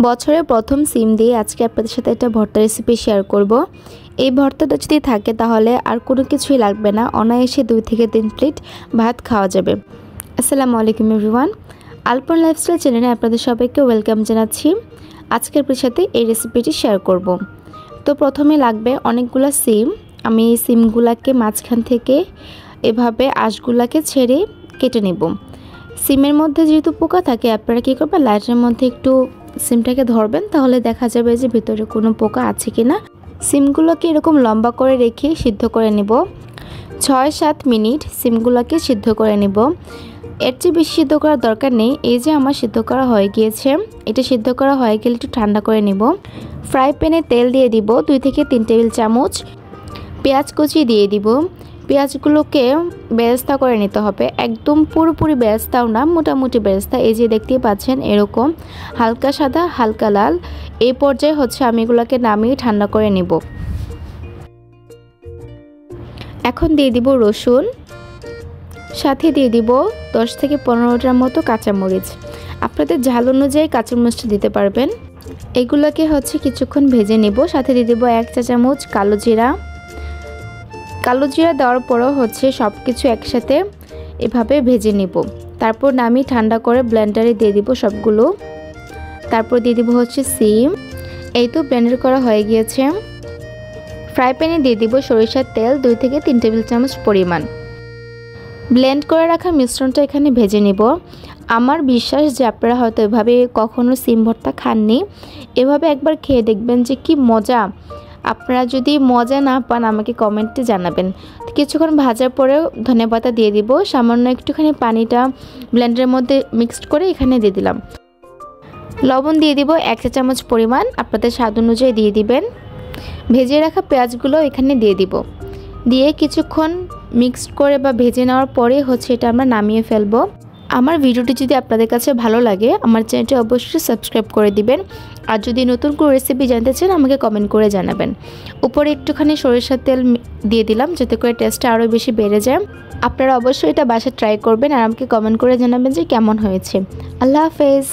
বছরের প্রথম সিম দিয়ে আজকে আপনাদের সাথে একটা ভর্তা রেসিপি শেয়ার করব। এই ভর্তাটা যদি থাকে তাহলে আর কোনো কিছুই লাগবে না, অনায়াসে 2 থেকে 3 প্লেট ভাত খাওয়া যাবে। আসসালামু আলাইকুম এভরিওয়ান, আলপনা লাইফস্টাইল চ্যানেলে আপনাদের সবাইকে ওয়েলকাম জানাচ্ছি। আজকে আপনাদের সাথে এই রেসিপিটি শেয়ার করব। তো প্রথমে লাগবে অনেকগুলো সিম। আমি এই সিমগুলোকে মাঝখান থেকে এভাবে আঁশগুলোকে ছেড়ে কেটে নেব। সিমের মধ্যে যেহেতু পোকা থাকে, আপনারা কী করবেন, লাইটের মধ্যে একটু সিমটাকে ধরবেন, তাহলে দেখা যাবে যে ভিতরে কোনো পোকা আছে কিনা। সিমগুলোকে এরকম লম্বা করে রেখে সিদ্ধ করে নেব। 6-7 মিনিট সিমগুলোকে সিদ্ধ করে নেব। এর চেয়ে বেশি সিদ্ধ করার দরকার নেই। এই যে আমার সিদ্ধ করা হয়ে গিয়েছে, এটা সিদ্ধ করা হয়ে গেলে একটু ঠান্ডা করে নেব। ফ্রাই প্যানে তেল দিয়ে দিব 2 থেকে 3 টেবিল চামচ। পেঁয়াজ কুচি দিয়ে দিব। পেঁয়াজগুলোকে বেরেস্তা করে নিতে হবে, একদম পুরোপুরি বেরেস্তাও না, মোটামুটি বেরেস্তা। এই যে দেখতেই পাচ্ছেন এরকম হালকা সাদা হালকা লাল। এই পর্যায়ে আমি এগুলোকে নামিয়ে ঠান্ডা করে নেব। এখন দিয়ে দিব রসুন, সাথে দিয়ে দিব 10 থেকে 15টার মতো কাঁচামরিচ। আপনাদের ঝাল অনুযায়ী কাঁচামরিচটা দিতে পারবেন। এগুলোকে কিছুক্ষণ ভেজে নেব। সাথে দিয়ে দিব 1 চা চামচ কালো জিরা। কালো জিরা দেওয়ার পরও সব কিছু একসাথে এভাবে ভেজে নেব। তারপর নামিয়ে ঠান্ডা করে ব্লেন্ডারে দিয়ে দিব সবগুলো। তারপর দিয়ে দিব সিম। এই তো ব্লেন্ডার করা হয়ে গিয়েছে। ফ্রাই প্যানে দিয়ে দিব সরিষার তেল 2 থেকে 3 টেবিল চামচ পরিমাণ। ব্লেন্ড করে রাখা মিশ্রণটা এখানে ভেজে নেব। আমার বিশ্বাস যে আপনারা হয়তো এভাবে কখনো সিম ভর্তা খাননি, এভাবে একবার খেয়ে দেখবেন যে কি মজা। আপনারা যদি মজা না পান আমাকে কমেন্টে জানাবেন। কিছুক্ষণ ভাজার পরেও ধনেপাতা দিয়ে দিব। সামান্য একটুখানি পানিটা ব্লেন্ডারের মধ্যে মিক্সড করে এখানে দিয়ে দিলাম। লবণ দিয়ে দিব 1 চা চামচ পরিমাণ, আপনাদের স্বাদ অনুযায়ী দিয়ে দিবেন। ভেজে রাখা পেঁয়াজগুলো এখানে দিয়ে দিব। দিয়ে কিছুক্ষণ মিক্সড করে বা ভেজে নেওয়ার পরে এটা আমরা নামিয়ে ফেলবো। আমার ভিডিওটি যদি আপনাদের কাছে ভালো লাগে, আমার চ্যানেলটি অবশ্যই সাবস্ক্রাইব করে দিবেন। আর যদি নতুন কোনো রেসিপি জানতে চান আমাকে কমেন্ট করে জানাবেন। উপরে একটুখানি সরিষার তেল দিয়ে দিলাম যাতে করে টেস্টটা আরও বেশি বেড়ে যায়। আপনারা অবশ্যই এটা বাসায় ট্রাই করবেন আর আমাকে কমেন্ট করে জানাবেন যে কেমন হয়েছে। আল্লাহ হাফেজ।